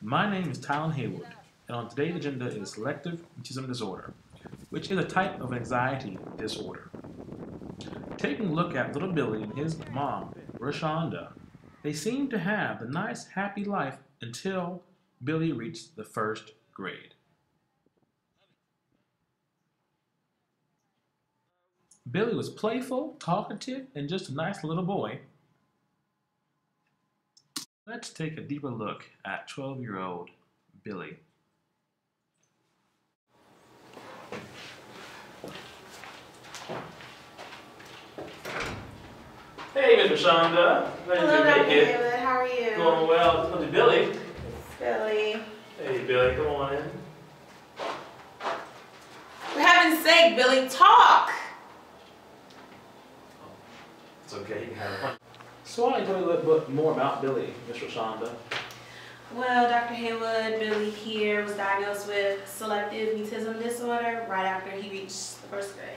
My name is Tyland Haywood, and on today's agenda is selective mutism disorder, which is a type of anxiety disorder. Taking a look at little Billy and his mom, Rashonda, they seem to have a nice, happy life until Billy reached the first grade. Billy was playful, talkative, and just a nice little boy. Let's take a deeper look at 12-year-old Billy. Hey, Miss Rashonda. Glad Hello, you Dr. could make it. Haywood. How are you? Going well. This is Billy. It's Billy. Hey, Billy, come on in. For heaven's sake, Billy, talk! It's okay, you can have fun. So why don't you tell me a little bit more about Billy, Miss Rashonda? Well, Dr. Haywood, Billy here was diagnosed with selective mutism disorder right after he reached the first grade.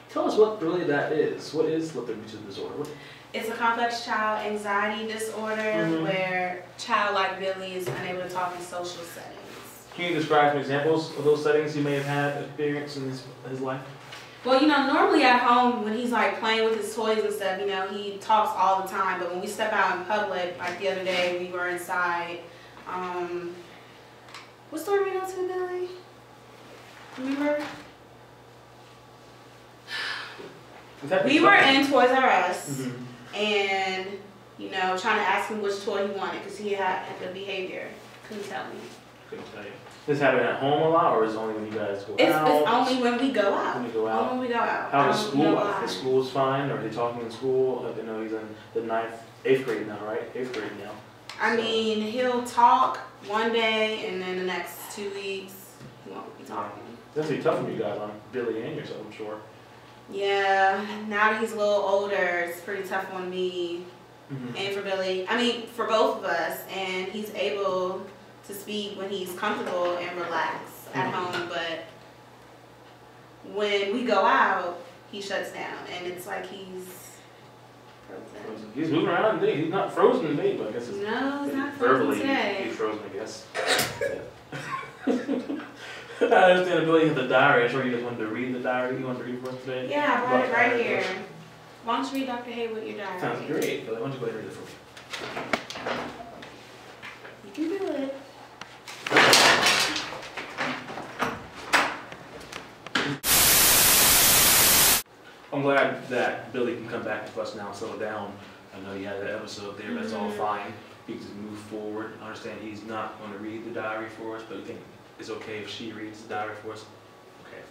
Tell us what really that is. What is selective mutism disorder? It's a complex child anxiety disorder where a child like Billy is unable to talk in social settings. Can you describe some examples of those settings you may have had experience in his life? Well, normally at home when he's like playing with his toys and stuff, he talks all the time. But when we step out in public, like the other day, we were inside. What store we went to, Billy? Remember? We were in Toys R Us, and trying to ask him which toy he wanted because he had the behavior. Couldn't tell me. Couldn't tell you. Does this happen at home a lot, or is it only when you guys go out? It's only when we go out. When we go out. Only when we go out. How is school life? Is school fine? Or are they talking in school? I know he's in the 8th grade now, right? 8th grade now. I mean, he'll talk one day, and then the next 2 weeks he won't be talking. That's gonna be tough for you guys on Billy and yourself, I'm sure. Yeah, now that he's a little older, it's pretty tough on me and for Billy. I mean, for both of us, and he's able to speak when he's comfortable and relaxed at home, but when we go out, he shuts down, and it's like he's frozen. He's moving around today. He's not frozen today, but I guess it's no, he's not frozen today. He's frozen, I guess. I understand Billy had the diary. I'm sure you just wanted to read the diary. You wanted to read for us today? Yeah, I brought it right here. Why don't you read Dr. Haywood your diary? Sounds great, but why don't you go ahead and read it for me? You can do it. I'm glad that Billy can come back to us now and settle down. I know you had that episode there, but it's all fine. He can just move forward. I understand he's not going to read the diary for us, but you think it's okay if she reads the diary for us? Okay.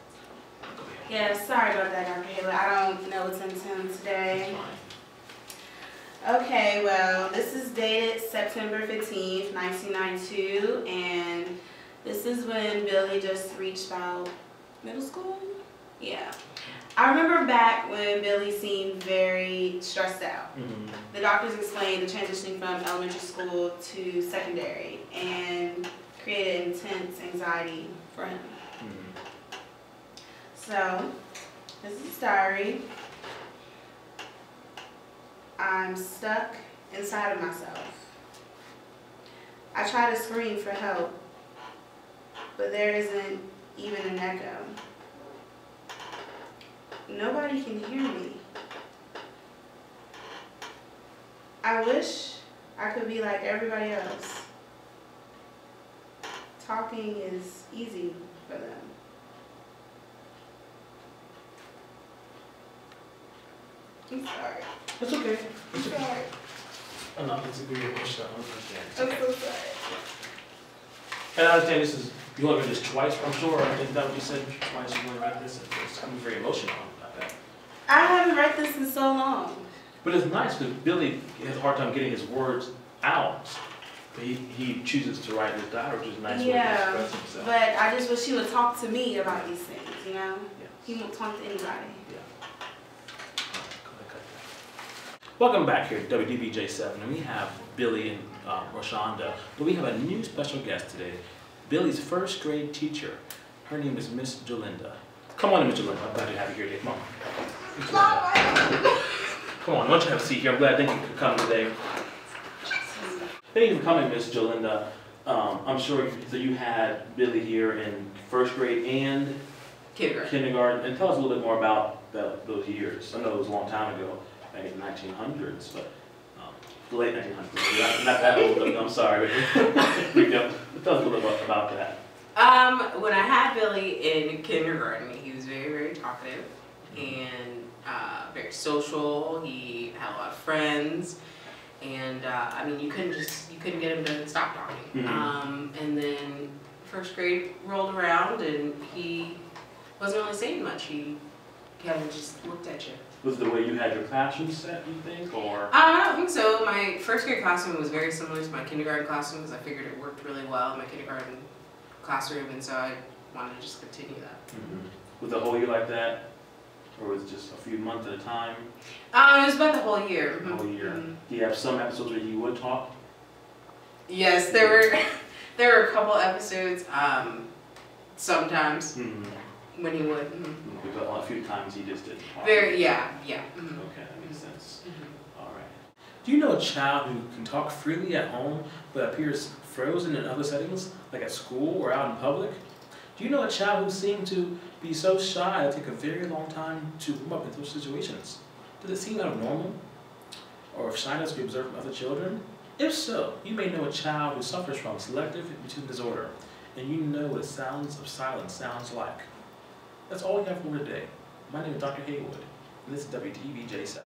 Go ahead. Yeah, sorry about that, Dr. Haywood. I don't know what's in him today. It's fine. Okay, well, this is dated September 15th, 1992, and this is when Billy just reached about middle school? Yeah. I remember back when Billy seemed very stressed out. The doctors explained the transitioning from elementary school to secondary and created intense anxiety for him. So, this is his diary. I'm stuck inside of myself. I try to scream for help, but there isn't even an echo. Nobody can hear me. I wish I could be like everybody else. Talking is easy for them. I'm sorry. It's okay. I'm sorry. I'm not disagreeing with yourself. I understand. I'm so sorry. And I understand this is, you want to read this twice, I'm sure. Isn't that what you said? Twice you want to read this? It's coming very emotional about that. I haven't read this in so long. But it's nice because Billy has a hard time getting his words out. But he chooses to write his diary, which is a nice way to express himself. But I just wish he would talk to me about these things, Yes. He won't talk to anybody. Welcome back here to WDBJ7, and we have Billy and Rashonda, but we have a new special guest today, Billy's first grade teacher. Her name is Miss Jolinda. Come on in, Miss Jolinda. I'm glad to have you here today. Come on. Come on, why don't you have a seat here? I'm glad that you could come today. Thank you for coming, Miss Jolinda. I'm sure, so you had Billy here in first grade and kindergarten. And tell us a little bit more about those years. I know it was a long time ago, back in the 1900s, but the late 1900s. Not that old, I'm sorry. We go. Tell us a little bit about that. When I had Billy in kindergarten, he was very, very talkative and very social. He had a lot of friends, and I mean, you couldn't get him to stop talking. And then first grade rolled around, and he wasn't really saying much. He kind of just looked at you. Was it the way you had your classroom set, you think, or? I don't think so. My first grade classroom was very similar to my kindergarten classroom because I figured it worked really well in my kindergarten classroom, and so I wanted to just continue that. Was the whole year like that, or was it just a few months at a time? It was about the whole year. The whole year. Do you have some episodes where you would talk? Yes, there were a couple episodes. Sometimes when he would. But a few times he just didn't talk. Yeah. Okay, that makes sense. All right. Do you know a child who can talk freely at home but appears frozen in other settings, like at school or out in public? Do you know a child who seemed to be so shy it take a very long time to come up in those situations? Does it seem abnormal? Or if shyness be observed from other children? If so, you may know a child who suffers from selective mutism disorder, and you know what sounds of silence sounds like. That's all we have for today. My name is Dr. Haywood, and this is WTVJ7.